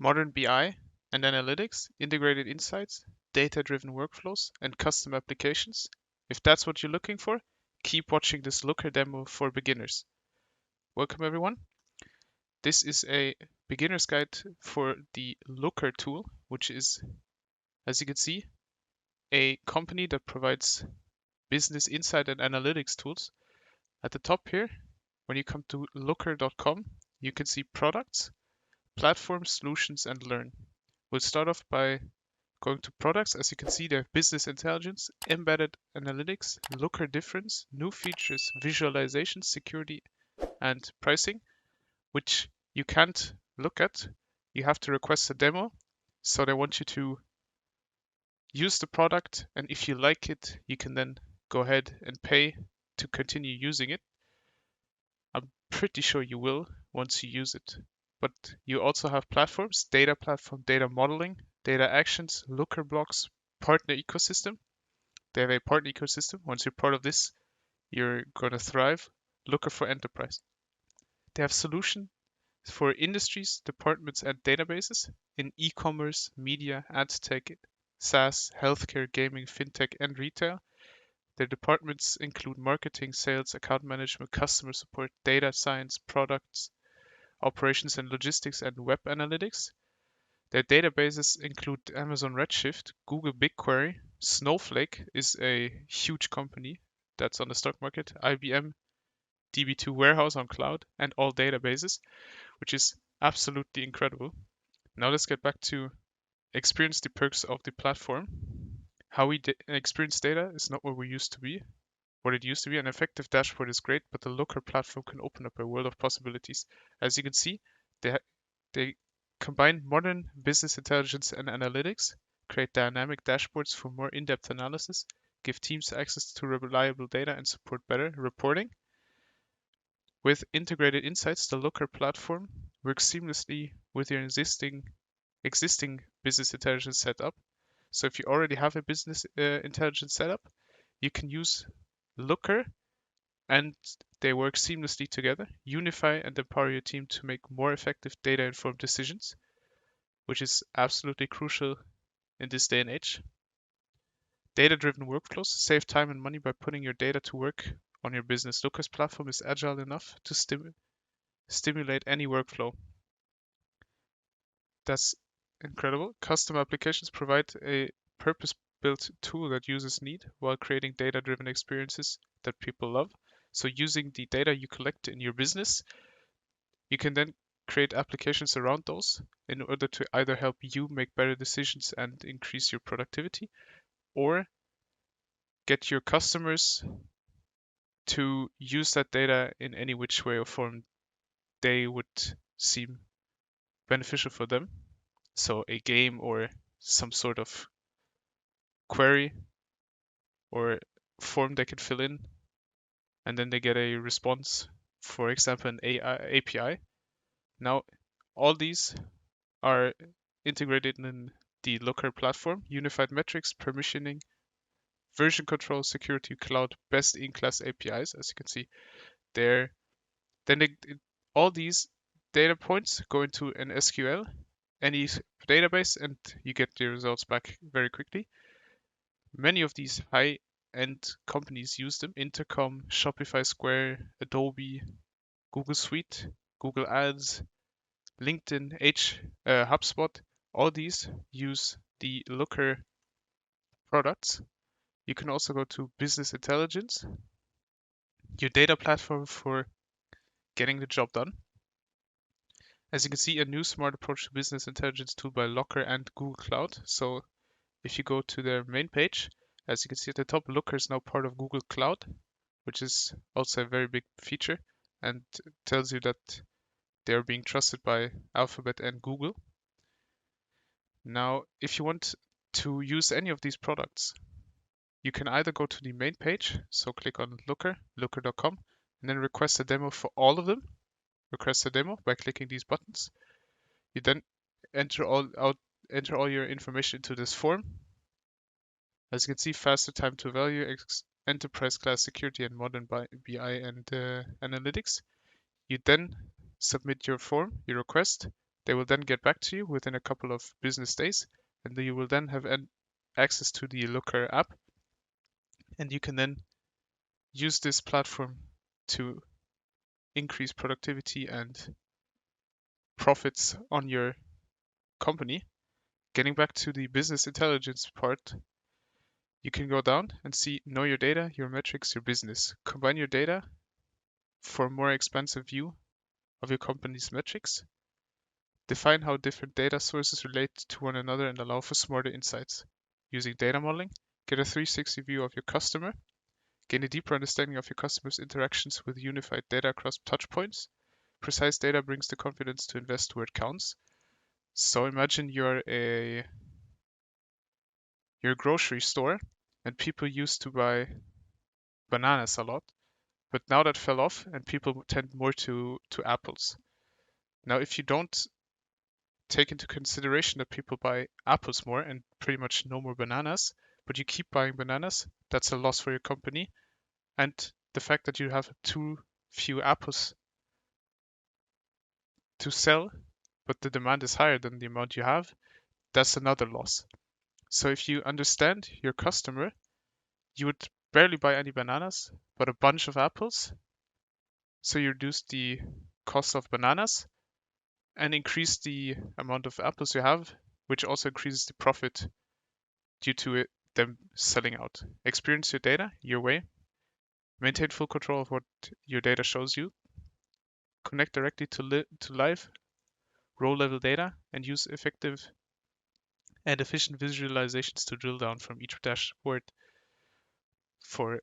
modern BI and analytics, integrated insights, data-driven workflows, and custom applications. If that's what you're looking for, keep watching this Looker demo for beginners. Welcome everyone. This is a beginner's guide for the Looker tool, which is, as you can see, a company that provides business insight and analytics tools. At the top here, when you come to looker.com, you can see products, platforms, solutions, and learn. We'll start off by going to products. As you can see, they have business intelligence, embedded analytics, Looker difference, new features, visualization, security, and pricing, which you can't look at. You have to request a demo. So they want you to use the product, and if you like it, you can then go ahead and pay to continue using it. I'm pretty sure you will once you use it. But you also have platforms, data platform, data modeling, data actions, Looker blocks, partner ecosystem. They have a partner ecosystem. Once you're part of this, you're going to thrive. Looker for enterprise. They have solution for industries, departments, and databases in e-commerce, media, ad tech, SaaS, healthcare, gaming, fintech, and retail. Their departments include marketing, sales, account management, customer support, data science, products, operations and logistics, and web analytics. Their databases include Amazon Redshift, Google BigQuery, Snowflake is a huge company that's on the stock market, IBM, DB2 Warehouse on cloud, and all databases, which is absolutely incredible. Now let's get back to experience the perks of the platform. How we experience data is not what we used to be. What it used to be, an effective dashboard is great, but the Looker platform can open up a world of possibilities. As you can see, they combine modern business intelligence and analytics, create dynamic dashboards for more in-depth analysis, give teams access to reliable data, and support better reporting. With integrated insights, the Looker platform works seamlessly with your existing business intelligence setup. So if you already have a business intelligence setup, you can use Looker and they work seamlessly together, unify and empower your team to make more effective data-informed decisions, which is absolutely crucial in this day and age. Data-driven workflows save time and money by putting your data to work on your business. Looker's platform is agile enough to stimulate any workflow. That's incredible. Custom applications provide a purpose-built tool that users need while creating data-driven experiences that people love. So using the data you collect in your business, you can then create applications around those in order to either help you make better decisions and increase your productivity, or get your customers to use that data in any which way or form they would seem beneficial for them. So a game or some sort of query or form they can fill in, and then they get a response, for example, an API. Now, all these are integrated in the Looker platform, unified metrics, permissioning, version control, security, cloud, best-in-class APIs, as you can see there. Then all these data points go into an SQL, any database, and you get the results back very quickly. Many of these high-end companies use them: Intercom, Shopify, Square, Adobe, Google Suite, Google Ads, LinkedIn, HubSpot. All these use the Looker products. You can also go to business intelligence, your data platform for getting the job done. As you can see, a new smart approach to business intelligence tool by Looker and Google Cloud. So if you go to their main page, as you can see at the top, Looker is now part of Google Cloud, which is also a very big feature and tells you that they are being trusted by Alphabet and Google. Now, if you want to use any of these products, you can either go to the main page, so click on Looker, looker.com, and then request a demo for all of them. Request a demo by clicking these buttons. You then enter all your information into this form. As you can see, faster time to value, enterprise class security, and modern BI and analytics. You then submit your form, your request. They will then get back to you within a couple of business days, and you will then have access to the Looker app, and you can then use this platform to increase productivity and profits on your company. Getting back to the business intelligence part, you can go down and see know your data, your metrics, your business. Combine your data for a more expansive view of your company's metrics. Define how different data sources relate to one another and allow for smarter insights. Using data modeling, get a 360 view of your customer. Gain a deeper understanding of your customer's interactions with unified data across touchpoints. Precise data brings the confidence to invest where it counts. So imagine you're a grocery store and people used to buy bananas a lot, but now that fell off and people tend more to apples. Now, if you don't take into consideration that people buy apples more and pretty much no more bananas, but you keep buying bananas, that's a loss for your company. And the fact that you have too few apples to sell, but the demand is higher than the amount you have, that's another loss. So if you understand your customer, you would barely buy any bananas, but a bunch of apples. So you reduce the cost of bananas and increase the amount of apples you have, which also increases the profit due to them selling out. Experience your data your way. Maintain full control of what your data shows you. Connect directly to live row level data and use effective and efficient visualizations to drill down from each dashboard for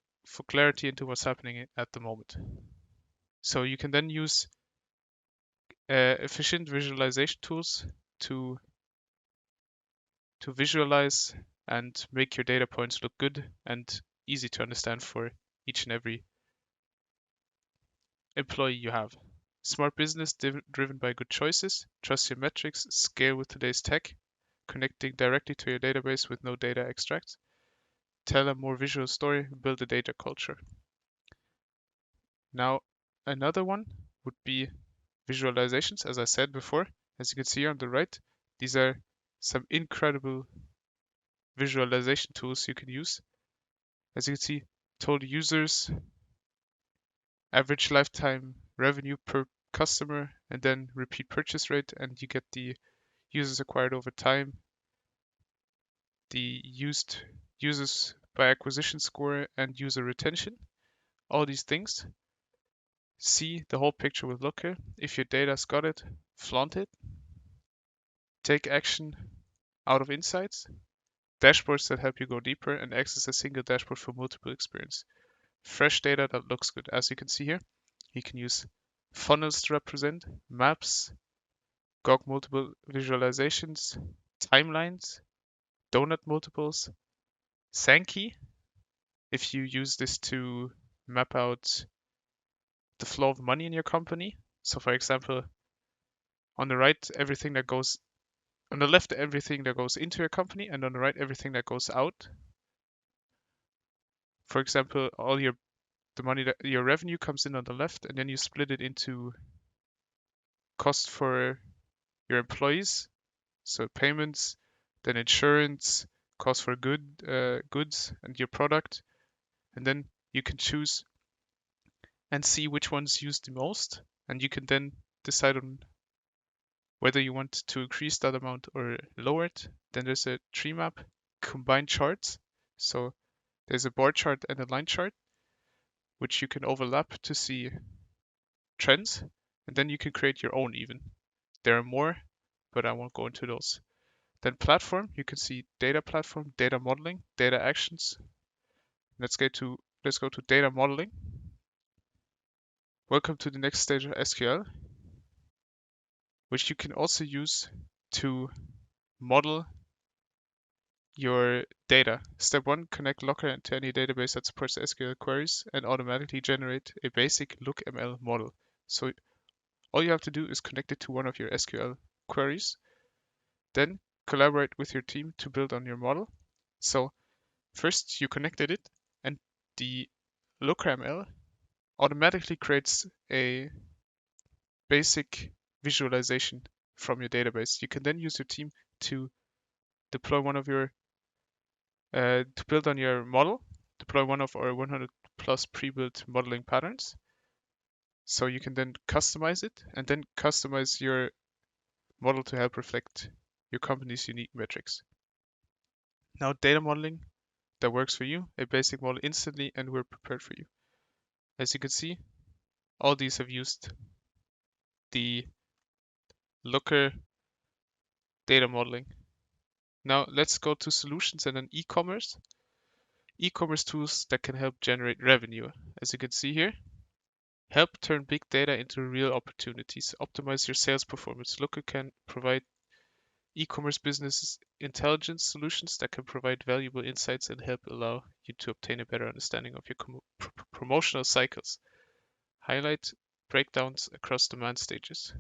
clarity into what's happening at the moment. So you can then use efficient visualization tools to visualize and make your data points look good and easy to understand for each and every employee you have. Smart business driven by good choices. Trust your metrics. Scale with today's tech. Connecting directly to your database with no data extracts. Tell a more visual story. Build a data culture. Now, another one would be visualizations. As I said before, as you can see on the right, these are some incredible visualization tools you can use. As you can see, total users, average lifetime revenue per customer, and then repeat purchase rate, and you get the users acquired over time, the users by acquisition score, and user retention. All these things. See the whole picture with Looker. If your data's got it, flaunt it. Take action out of insights. Dashboards that help you go deeper and access a single dashboard for multiple experience. Fresh data that looks good. As you can see here, you can use funnels to represent, maps, GOG multiple visualizations, timelines, donut multiples, Sankey, if you use this to map out the flow of money in your company. So for example, on the right, everything that goes on the left, everything that goes into your company, and on the right, everything that goes out. For example, all the money that your revenue comes in on the left, and then you split it into cost for your employees, so payments, then insurance, cost for goods and your product, and then you can choose and see which ones use the most, and you can then decide on whether you want to increase that amount or lower it. Then there's a tree map, combine charts, so there's a bar chart and a line chart, which you can overlap to see trends, and then you can create your own even. There are more, but I won't go into those. Then platform, you can see data platform, data modeling, data actions. Let's go to data modeling. Welcome to the next stage of SQL, which you can also use to model your data. Step 1, connect Locker to any database that supports SQL queries and automatically generate a basic LookML model. So all you have to do is connect it to one of your SQL queries. Then collaborate with your team to build on your model. So first you connected it, and the LookML automatically creates a basic visualization from your database. You can then use your team to deploy one of your to build on your model, deploy one of our 100 plus pre-built modeling patterns. So you can then customize it and then customize your model to help reflect your company's unique metrics. Now, data modeling that works for you, a basic model instantly, and we're prepared for you. As you can see, all these have used the Looker data modeling. Now let's go to solutions and then e-commerce. E-commerce tools that can help generate revenue. As you can see here, help turn big data into real opportunities. Optimize your sales performance. Looker can provide e-commerce businesses intelligence solutions that can provide valuable insights and help allow you to obtain a better understanding of your promotional cycles. Highlight breakdowns across demand stages.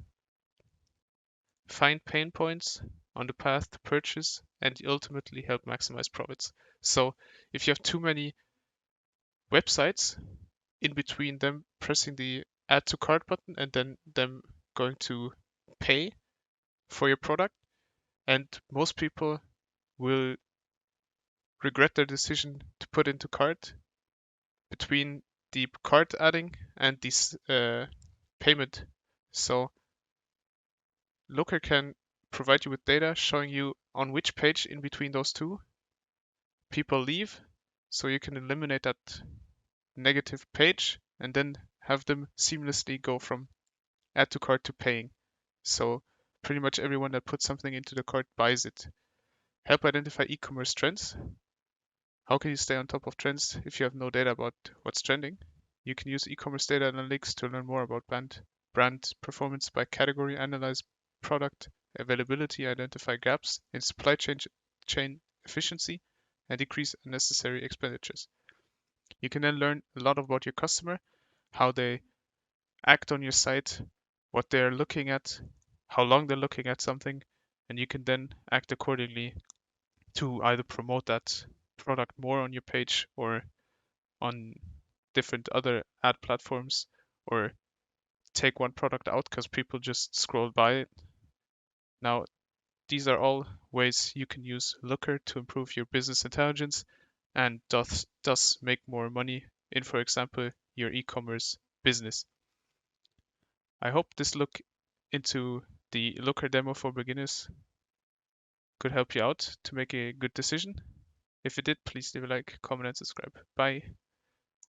Find pain points on the path to purchase and ultimately help maximize profits. So if you have too many websites in between them pressing the add to cart button and then them going to pay for your product, and most people will regret their decision to put into cart between the cart adding and this payment. So Looker can provide you with data showing you on which page in between those two people leave, so you can eliminate that negative page and then have them seamlessly go from add to cart to paying. So pretty much everyone that puts something into the cart buys it. Help identify e-commerce trends. How can you stay on top of trends if you have no data about what's trending? You can use e-commerce data analytics to learn more about brand performance by category, analyze product availability, identify gaps in supply chain efficiency, and decrease unnecessary expenditures. You can then learn a lot about your customer, how they act on your site, what they're looking at, how long they're looking at something, and you can then act accordingly to either promote that product more on your page or on different other ad platforms, or take one product out because people just scroll by it. Now, these are all ways you can use Looker to improve your business intelligence and thus make more money in, for example, your e-commerce business. I hope this look into the Looker demo for beginners could help you out to make a good decision. If it did, please leave a like, comment, and subscribe. Bye.